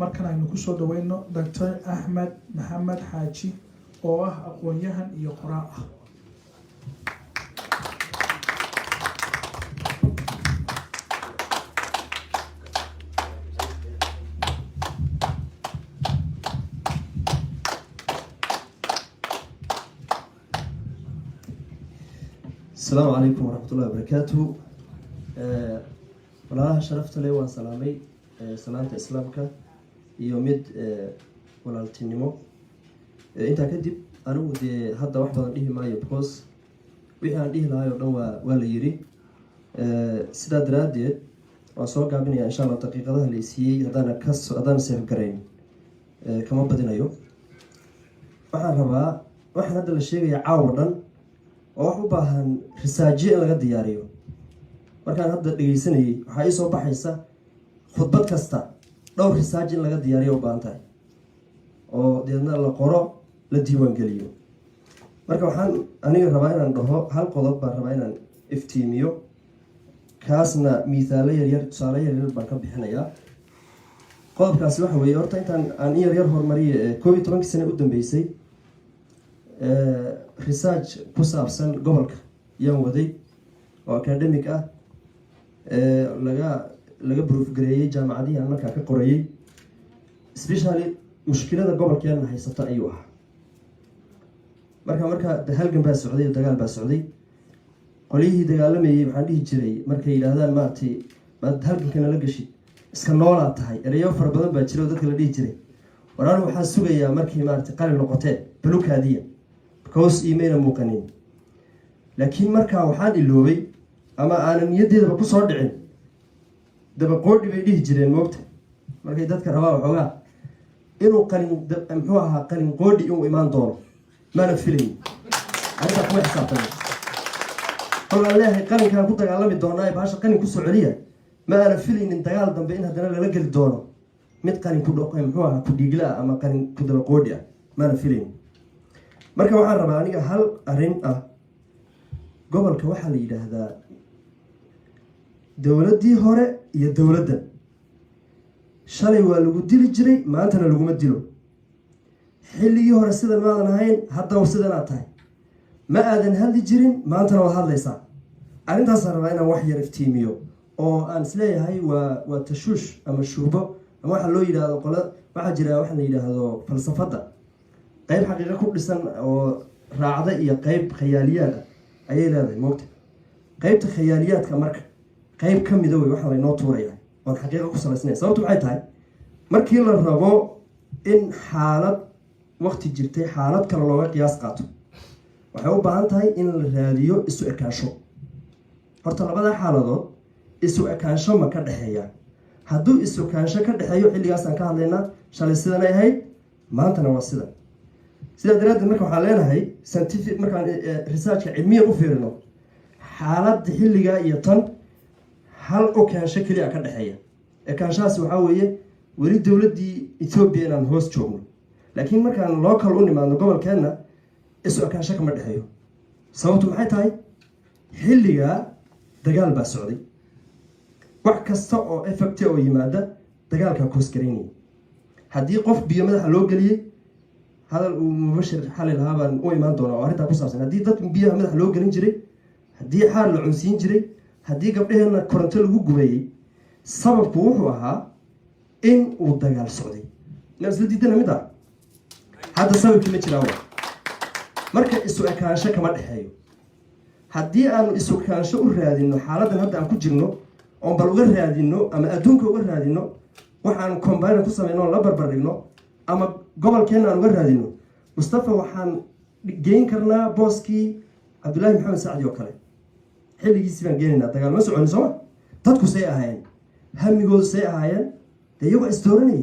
markan aynu ku soo dhaweyno Dr. Ahmed Maxamed Xaaji oo ah aqoon-yahan iyo qoraa ah. السلام عليكم ورحمة الله وبركاته. والله شرفت لي وسلامي سلامة إسلامك يوميد ولا التنمو. أنت كدب أنا ودي هذا واحد ضريه ما يبقص وإحنا ضريه لا يرنو ولا يري. سيدا درادي وصوغ قابني إن شاء الله دقيقة هذا اللي سي هذا كاس هذا نسيف قرين. كمان بدنا يو. وإحنا هذا الشيء يعاونا. oo u baahan risaajiye laga diyaariyo markaan hadda dhageysanayay waxa ay soo baxaysa khudbad kasta dhowr risaaji laga diyaariyo u baahan tahay oo deedna la qoro la diiwaan geliyo marka waxaan aniga rabaa inaan dhaho hal qodob baan rabaa inaan iftiimiyo kaasna miisaale yar tusaale yar baan ka bixinayaa qodobkaasi waxa weeye horta intaan aan yar hormariyo 12 sano u dambeysay research ku saabsan gobolka yaan waday oo academic ah laga proof gareeyay jaamacadii aan markaa ka qorayay especially mushkilada gobolkeena haysata ayuu ah marka halgan baa socday dagaal baa socday qolihii dagaalamayay waxaan dhihi jiray markay yiraahdaan maartay baad halgankana la gashid iska noolaa tahay erayo fara badan baa jiro dadka la dhihi jiray waraan waxaan sugayaa markii maartay qalin noqotee balukaadiya كوس إيميل موقنين لكن مركا وحاد اللوبي أما أنا نيدي دبا كوسور دعين دبا قورد بيديه جرين موقت مركا يدادك رواء وحوغا إنو قلن أمحوها قلن قورد إنو إيمان دور ما نفلين أنا كوي حساب تاني قول الله قلن كان كنت قالامي دورناي باشا قلن كو سعودية ما نفلين انتقال دنبا إنها دانا للقل دورو ميت قلن كو دوقا أمحوها كو ديقلا أما قلن كو دبا قورديا ما نفلين marka waxaan rabaa aniga hal arin ah gobolka waxa la yiraahdaa dawladii hore iyo dawladda shalay waa lagu dili jiray maantana laguma dilo xilligii hore sidan maadan ahayn hadda sidan aad tahay ma aadan hadli jirin maantana waad hadlaysaa arintaas rabaa inaan wax yar iftiimiyo oo aan isleeyahay waa tashuush ama shuubo ama waxa loo yiraahdo qolada waxa jira waxa la yiraahdo falsafada qayb xaqiiqo ku dhisan oo raacda iyo qayb khiyaaliyaad ayay leedahay moogta qaybta khiyaaliyaadka marka qayb ka mid ah waxa la inoo tuuraya oo xaqiiqo ku salaysnay sababtu waxay tahay markii la rabo in xaalad waqti jirtay xaalad kale looga qiyaas qaato waxay u baahan tahay in la raadiyo isu ekaansho horta labada xaaladood isu ekaansho ma ka dhaxeeya hadduu isu ekaansho ka dhaxeeyo xilligaas aan ka hadlaynaa shalay sidan ay ahayd maantana waa sidan sida daraaddeed marka waxaan leenahay scientific markaan researchka cilmiyan u fiirino xaaladda xilliga iyo tan hal ekaansho keliya ka dhexeeya ekaanshahaasi waxaa weeye weli dowladdii Ethiopia inaan hoos joogno laakiin markaan local u nimaadno gobolkeenna isu ekaansho kama dhexeeyo sababtu maxay tahay xilliga dagaal baa socday wax kasta oo effect oo yimaada dagaalka koos gareynaya haddii qof biyo madaxa loo geliyay هذا المبشر حال الهابا وإيمان دونا وأريد أقول صاحب هدي ضد بيها مدح لو جرين جري هدي حال العنسين جري هدي قبلها إن كورنتل وجوبي سبب بوحها إن والدجال السعودي نفس اللي دينا مدة هذا سبب كلمة الأول مركز السؤال كان شك ما دحيو هدي أن السؤال كان شو الرادي إنه حالة هذا أن كجنو أم بلغ الرادي إنه أما أدونك الرادي إنه وحن كومباين تصل إنه لا بربر إنه أما قبل كنا نقول هذينه مصطفى وحن جين كرنا بوسكي عبد الله محمد سعد يوكله حلو يجيسفن جينا تقال مسؤول عن زمان تدكو سيء هاين هم يقول سيء هاين تيجوا إصدارني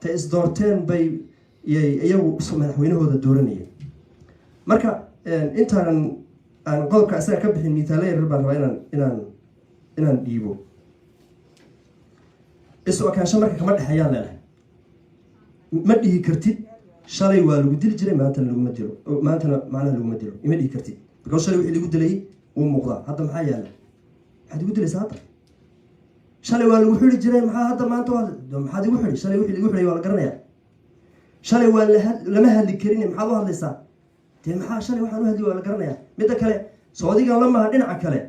تإصدارتين بي يجوا سمع وينه هذا الدورني مركا أنت عن قلب كأسرع كبح المثالية الربع ربعنا إن نجيبه السؤال كان شمرك كمان حيان له ما دي كرتيد شالي والو ديل جري maantana lagu madilo maantana macna lagu madilo ima dhigi kartid because shalay wixii lagu dilay uu muuqdaa hadda maxaa yaala waxaad ugu dilaysaa hadda shalay waa lagu xiri jiray maxaa hadda maanta maxaad igu xiri shalay wixii lagu xiray waa la garanayaa shalay waa lama hadli karin maxaad u hadlaysaa dee maxaa shalay waxaan u hadli waa la garanayaa midda kale soodigan la maha dhinaca kale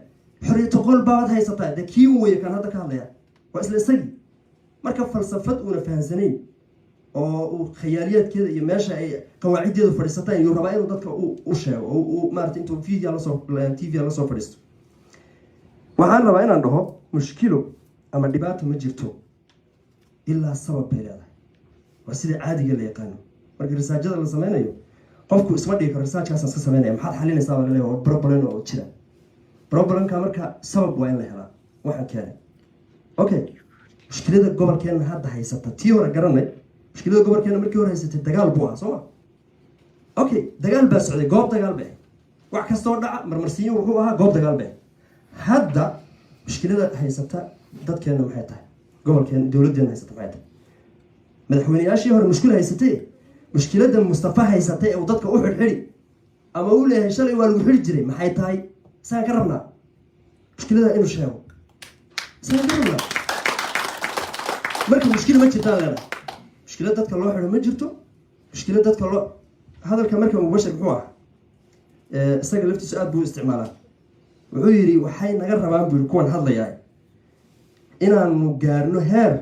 xorriyatu qol baad haysataa dee kii weeye kan hadda ka hadlaya waa isla isagii marka falsafad uuna fahansanayn oo uu khayaaliyaadkeeda iyo meesha ay qawaaciddeedu fadhiisataan iyuu rabaa inuu dadka u sheego oo uu maarata intuu tv lasoo fadhiisto waxaan rabaa inaan dhaho mushkilo ama dhibaato ma jirto ilaa sabab bay leedahay waa sida caadiga la yaqaano marka risaajada la sameynayo qofku isma dhigi karo risaajkaasaan iska sameynaya maxaad xalinaysaa baa laleeyahay waa problem oo jira problemka marka sabab waa in la helaa waxaan keenay okay mushkilada gobolkeena hadda haysata tii hore garanay mushkilada gobolkeena markii hore haysatay dagaal buu ahaa sooma okay dagaal baa socday goob dagaal bay wax kastoo dhaca marmarsiinyo wuxuu ahaa goob dagaal bay hadda mushkilada haysata dadkeena maxay tahay gobolkeena dowladeena haysata maxay tahay madaxweynayaashii hore mushkil haysatay mushkilada Mustafa haysatay ee dadka u xirxiri ama uu leeyahay shalay waa lagu xiri jiray maxay tahay saan ka rabnaa mushkilada inuu sheego saan ka rabnaa marka mushkil ma jirtaa leedahay mushkilada dadka loo xiro ma jirto mushkilada dadka loo hadalka marka uu bashar muxuu ah isaga laftiisu aad buu isticmaalaa wuxuu yiri waxay naga rabaan buu kuwan hadlayaa inaanu gaarno heer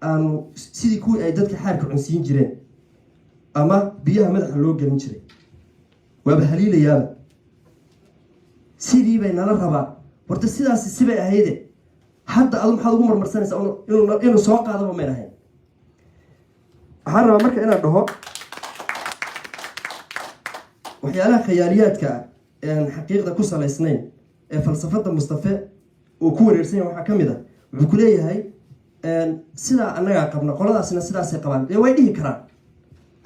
aanu sidii kuwii ay dadka xaarka cunsiin jireen ama biyaha madaxa loo gelin jiray waaba haliilayaaba sidii bay nala rabaa horta sidaasi sibay ahayde hadda adu maxaad ugu marmarsanaysaa inuu soo qaadaba mayn ahayn waxaan rabaa marka inaan dhaho waxyaalaha khayaaliyaadka aan xaqiiqda ku salaysnayn ee falsafada Mustafa uu ku wareersan yahay waxaa ka mid ah wuxuu ku leeyahay sidaa annagaa qabna qoladaasina sidaasay qabaan ee way dhihi karaan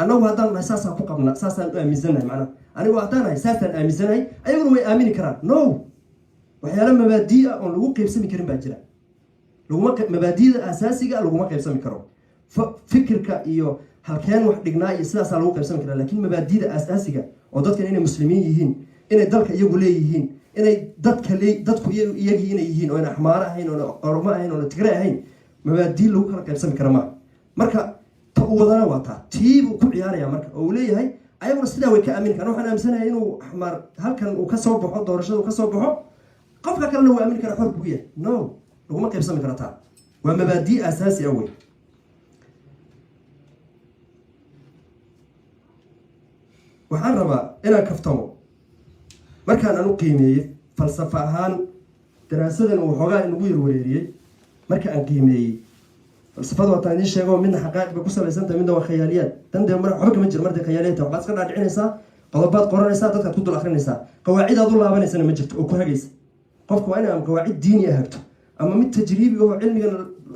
annagu haddaan nahay saasaan ku qabna saasaan u aaminsanahay macnaha anigu haddaan nahay saasaan aaminsanahay ayaguna way aamini karaan no waxyaala mabaadii ah oon lagu qaybsami karin baa jira mabaadiida asaasiga laguma qaybsami karo fikirka iyo halkeen wax dhignaa iyo sidaasaa lagu qaybsami karaa laakiin mabaadiida asaasiga oo dadkan inay muslimiin yihiin inay dalka iyagu leeyihiin inay dadku iyagii inay yihiin oo aan axmaaro ahayn oo oromo ahayn oo tigre ahayn mabaadii lagu kala qaybsami kara ma marka ta u wadana waa taa tiibuu ku ciyaaraya marka oo uu leeyahay ayaguna sidaa way ka aamini karaan waxaan aaminsanahay inuu axmaar halkan uu ka soo baxo doorashada uu ka soo baxo qofka kalena wuu aamini karaa xor buu yahay no laguma qaybsami kara taa waa mabaadii asaasi ah wey waxaan rabaa inaan kaftamo markaan aan u qiimeeyey falsafo ahaan daraasadan uu xoogaa inagu yar wareeriyey marka aan qiimeeyey falsafada waataan idiin sheego midna xaqaa'iq bay ku salaysan tahay midna waa khayaaliyaad dan dee waxba kama jiro marday khayaaliyaad tahay waxbaad iska dhaadhicinaysaa qodobaad qoranaysaa dadkaad ku dul akrinaysaa qawaacidaad u laabanaysana ma jirto oo ku hagaysa qofka waa inay ama qawaacid diini ah hagto ama mid tajriibi oo cilmigan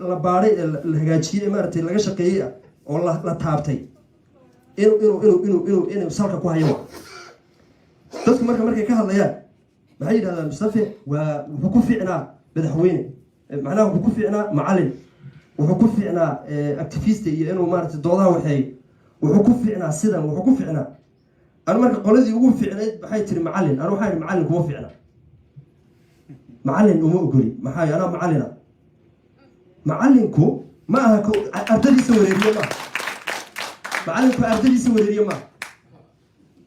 la baaray ee la hagaajiyey maaragtay laga shaqeeyey ah oo la taabtay inuu salka ku hayo dadku markay ka hadlayaan maxay yidhahdaan Mustafa waa wuxuu ku fiicnaa madaxweyne macnaha wuxuu ku fiicnaa macallin wuxuu ku fiicnaa activist iyo inuu maaragtay doodaha waxeey wuxuu ku fiicnaa sidan wuxuu ku fiicnaa anu marka qoladii ugu fiicnayd waxay tiri macallin anu waxaan macallin kuma fiicna macallin uma ogoli maxay anaa macallina macallinku ma aha ardadiisa wareeriye ma macallinku ardadiisa wareeriye ma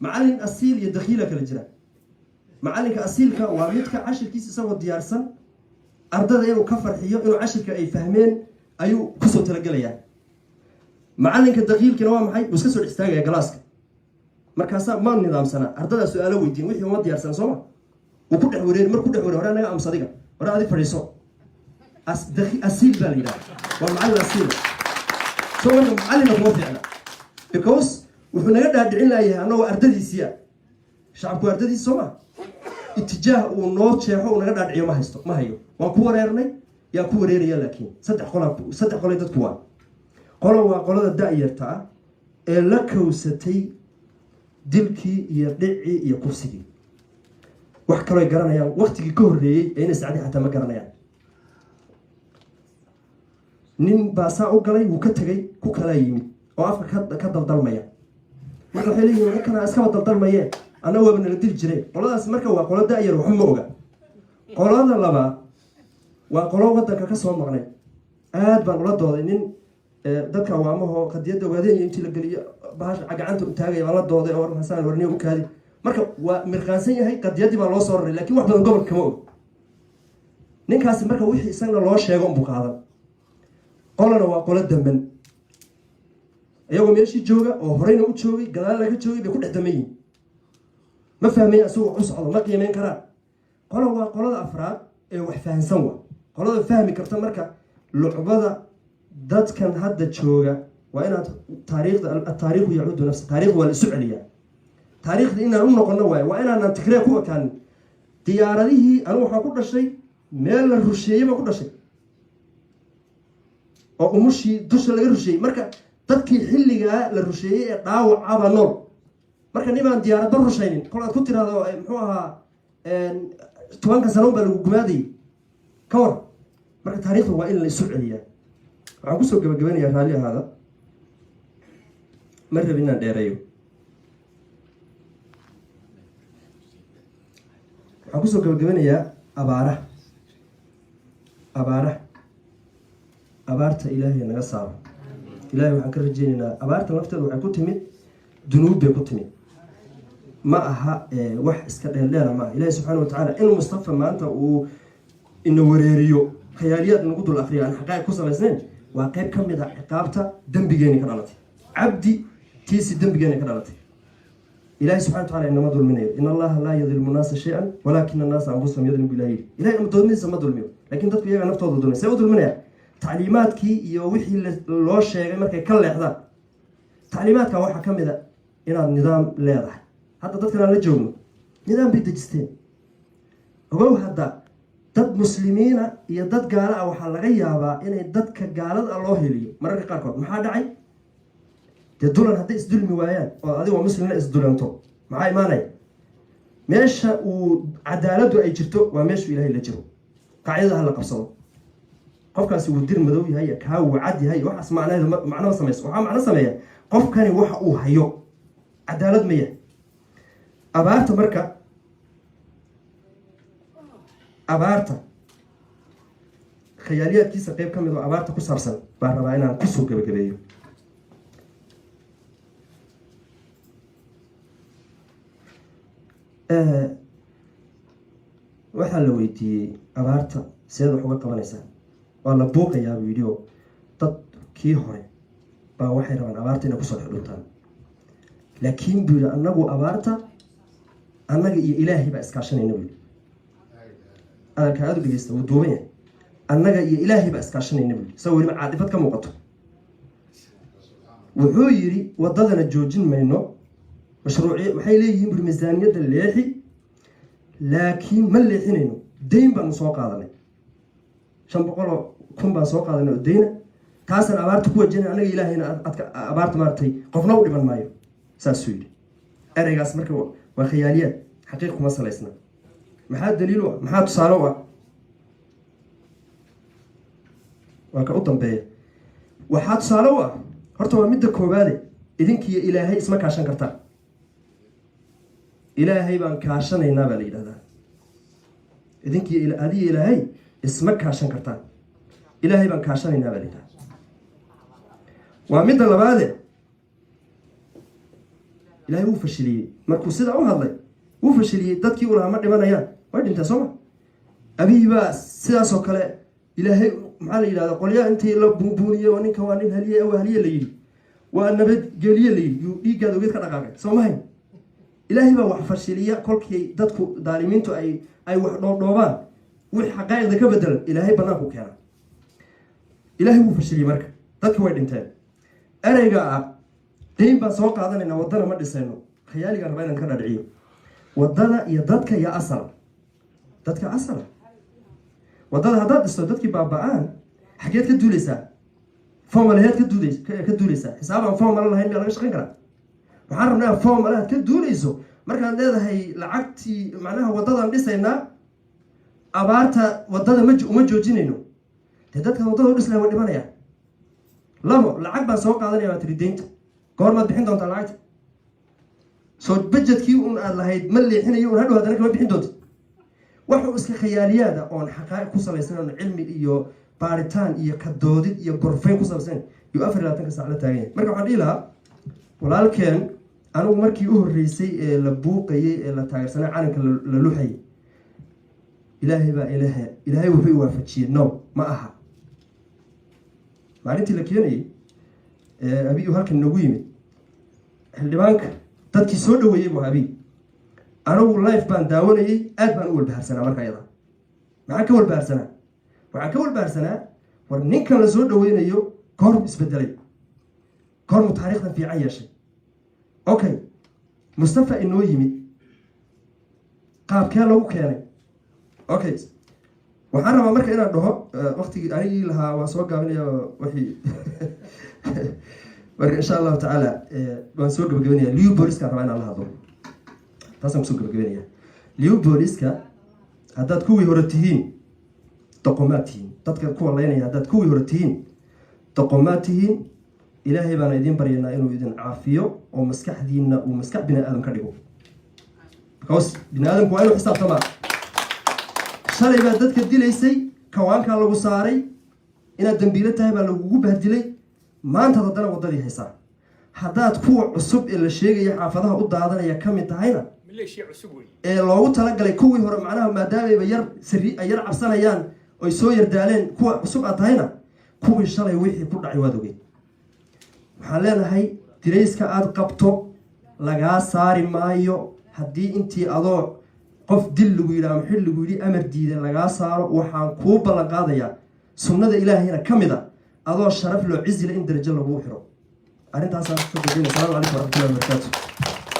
macallin asiil iyo dakhiila kala jira macallinka asiilka waa midka cashirkiisa isagoo diyaarsan ardada inuu ka farxiyo inuu cashirka ay fahmeen ayuu kusoo talagelayaa macallinka dakhiilkina waa maxay uu iska soo istaagaya galaaska markaasaa ma nidaamsana ardada su'aalo weydiin wixii uma diyaarsan sooma uu ku dhex wareeri markuu dhex wareeri hore anaga amsadiga hore adi fadhiiso asiil baa la yidhaha waa macallin asiil soo marka macallina kuma fiicna because wuxuu naga dhaadhicin layahay annagoo ardadiisiia shacabku ardadiisi sooma itijaah uu noo jeexo uu naga dhaadhiciyo ma hayo waan ku wareernay yaa ku wareeraya laakiin saddex qolay dadku waa qolo waa qolada da-yarta ah ee la kowsatay dilkii iyo dhicii iyo kursigii wax kaloo ay garanayaan waqtigii ka horreeyey ee inay sacdi xataa ma garanayaan nin baa saa u galay wuu ka tegay ku kalaa yimid oo afka ka daldalmaya marka waxay leeyihiin ninkana iskaba daldalmayee anna waaba nala dili jireen qoladaas marka waa qolo da-yar waxba ma oga qolada labaad waa qolo waddanka ka soo maqnay aad baan ula dooday nin dadka awaamaho qadiyadda ogaadeen intii la geliyo bahasha gacanta u taagay baan la dooday oo markaasaan warniyo u kaadi marka waa mirqaansan yahay qadiyaddii baa loo soo raray laakiin wax badan gobolka kama og ninkaasi marka wixii isagana loo sheego unbuu qaadan qolana waa qolo damban iyagoo meeshii jooga oo horeyna u joogay gadaal laga joogay bay ku dhex daman yihin ma fahmaya asagoo wax u socdo ma qiimeyn karaan qola waa qolada afraad ee wax fahansan wa qolada fahmi karta marka lucbada dadkan hadda jooga waa inaad taariikhdu yacuudu nafsa taariikhdu waa la isu celiyaa taariikhda inaan u noqono waaye waa inaanan tigree ku ekaanin diyaaradihii anigu waxaan ku dhashay meel la rusheeyey baan ku dhashay oo umushii dusha laga rusheeyey marka dadkii xilligaa la rusheeyey ee dhaawacaba nool marka nibaan diyaaradba rushaynin kol aad ku tiraahdo muxuu ahaa 10 sano baa lagu gumaadayay ka war marka taariikhda waa in la isu celiyaa waxaan kusoo gabagabanayaa raalli ahaada ma rabin inaan dheereeyo waxaan kusoo gabagabanayaa abaarta ilaahay naga saaro ilaahay waxaan ka rajeynaynaa abaarta lafteeda waxay ku timid dunuub bay ku timid ma aha wax iska dheeldheela maaha ilaahay subxaana watacaala inuu mustafa maanta uu ina wareeriyo khayaaliyaad inagu dul akriyo aan xaqaa'iq ku salaysnayn waa qayb ka mid a ciqaabta dembigeeni ka dhalatay cabdi tiisi dembigeeni ka dhalatay ilaahay subxana wataala inama dulminayo in allaha laa yadilmu naasa shay-an walaakina annaasa anfusahum yadlimu ilahi ilahay dulmidiisa ma dulmiyo laakiin dadku iyaga naftooda dulmay see u dulminaya tacliimaadkii iyo wixii loo sheegay markay ka leexdaan tacliimaadka waxaa ka mid a inaad nidaam leedahay hadda dadkan aan la joogno nidaam bay dejisteen ogow hadda dad muslimiina iyo dad gaala ah waxaa laga yaabaa inay dadka gaalada ah loo heliyo mararka qaarkood maxaa dhacay dee dulan hadday isdulmi waayaan oo adigoo muslimna isdulanto maxaa imaanaya meesha uu cadaaladdu ay jirto waa meeshuu ilaahay la jiro qaacidada ha la qabsado qofkaasi wuu dir madow yahay kaa wuu cad yahay waxaas macnaheedu macno samayso waxaa macno sameeya qofkani waxa uu hayo cadaalad ma yahay abaarta marka abaarta khayaaliyaadkiisa qayb ka mid oo abaarta ku saabsan baan rabaa inaan kusoo gabagabeeyo waxaa la weydiiyey abaarta seed wax uga qabanaysaa waa la buuqayaa buu yidhi oo dadkii hore baa waxay rabaan abaarta inay kusoo dhex dhuntaan laakiin buu yidhi annagu abaarta annaga iyo ilaahay baa iskaashanayna buu yidhi adalka aada u dhegeysta wuu duuban yahay annaga iyo ilaahay baa iskaashanayna buu yidhi isagoo weliba caadifad ka muuqato wuxuu yidhi waddadana joojin mayno mashruuciya waxay leeyihiin buri miisaaniyadda leexi laakiin ma leexinayno dayn baanu soo qaadanay 500,000 baan soo qaadanay oo dayna taasaan abaarta ku wajinay annaga ilaahayna abaarta maaragtay qofna u dhiman maayo saasuu yidhi ereygaas marka waa khiyaaliyaad xaqiiq kuma salaysna maxaa daliil u ah maxaa tusaale u ah waa ka u dambeeya waxaa tusaale u ah horta waa midda koowaade idinkiiyo ilaahay isma kaashan kartaa ilaahay baan kaashanaynaa baa la yidhahdaa idinkiiyo adiyo ilaahay isma kaashan kartaan ilaahay baan kaashanaynaa baa la yidhahdaa waa midda labaade ilaahay wuu fashiliyey markuu sidaa u hadlay wuu fashiliyey dadkii u lahaa ma dhimanayaan way dhintaa sooma abihi baa sidaasoo kale ilaahay maxaa la yidhahdaa qolyaa intii la buunbuuniyey oo ninka waa nin haliye waa haliye la yidhi waa nabadgeliye la yidhi yuu dhiiggaada ogeed ka dhaqaaqay soo mahayn ilaahay baa wax fashiliya kolkii dadku daalimiintu ay wax dhoobdhoobaan wix xaqaa'iqda ka bedelan ilaahay banaanku keena ilaahay wuu fashiliyey marka dadki way dhinteen ereyga ah dayn baan soo qaadanaynaa waddana ma dhisayno khayaaligaan rabaa inaan ka dhadhiciyo waddada iyo dadka iyo asala dadka asala waddada haddaad dhisto dadkii baaba-aan xageed ka duuleysaa formalaheed ka duuleysaa xisaab aan formala lahayn miyaa laga shaqayn karaa waxaan rabnaa formalahaad ka duuleyso markaad leedahay lacagtii macnaha waddadaan dhisaynaa abaarta waddada uma joojinayno dee dadka waddada u dhislahay way dhimanayaan labo lacag baan soo qaadanaya waa tiri deynta goormaad bixin doontaa lacagta soo bajedkii un aad lahayd ma leexinayo un hadhow haddana kama bixin doonta waxuu iska khayaaliyaada oon xaqaa'iq ku salaysan oon cilmi iyo baaritaan iyo ka doodid iyo gorfayn ku saabsan iyo 24 saac la taagan yahay. Marka waxaan dhihi lahaa walaalkeen anigu markii u horreysay ee la buuqayay ee la taageersanaa calanka la luxayay ilaahay baa ilaahay wuxuu waafajiyay no ma aha maalintii la keenayay abiyu halkan nagu yimid xildhibaanka dadkii soo dhaweeyay buu abiy anigu live baan daawanayay aad baan u walbaharsanaa marka ayada maxaa ka walbaharsanaa waxaan ka walbaharsanaa war ninkan la soo dhaweynayo goor isbedelay goor mu taariikhdan fiican yeeshay okay mustafa inoo yimid qaabkee lagu keenay okay waxaan rabaa marka inaan dhaho waqtigii anigii lahaa waan soo gaabinaya wixii marka insha allahu tacaala waan soo gabagabeynaya liu booliska rabaa inaan la hadlo taasaan kusoo gabagabeynaya liu booliska haddaad kuwii hore tihiin doqomaad tihiin dadka kuwa laynaya haddaad kuwii hore tihiin doqomaad tihiin ilaahay baana idin baryanaa inuu idin caafiyo oo maskaxdiina uu maskax bini aadam ka dhigo because bini aadamku waa inuu xisaabtamaa shalay baa dadka dilaysay kawaankaa lagu saaray inaad dambiilo tahay baa lagugu bahdilay maanta haddana waddadii haysaa haddaad kuwa cusub ee la sheegaya xaafadaha u daadanaya ka mid tahayna ee loogu talagalay kuwii hore macnaha maadaameyba yar cabsanayaan oy soo yardaaleen kuwa cusub aad tahayna kuwii shalay wixii ku dhacay waad ogeyd waxaan leenahay dirayska aad qabto lagaa saari maayo haddii intii adoo qof dil lagu yidhi ama xil lagu yidhi amar diida lagaa saaro waxaan kuu ballan qaadayaa sunnada ilaahayna ka mid a adoo sharaf loo cizila in darajo laguu xiro arrintaasaan ku gudbinaya. Asalaamu calaykum waraxmatullahi wabarakaatu.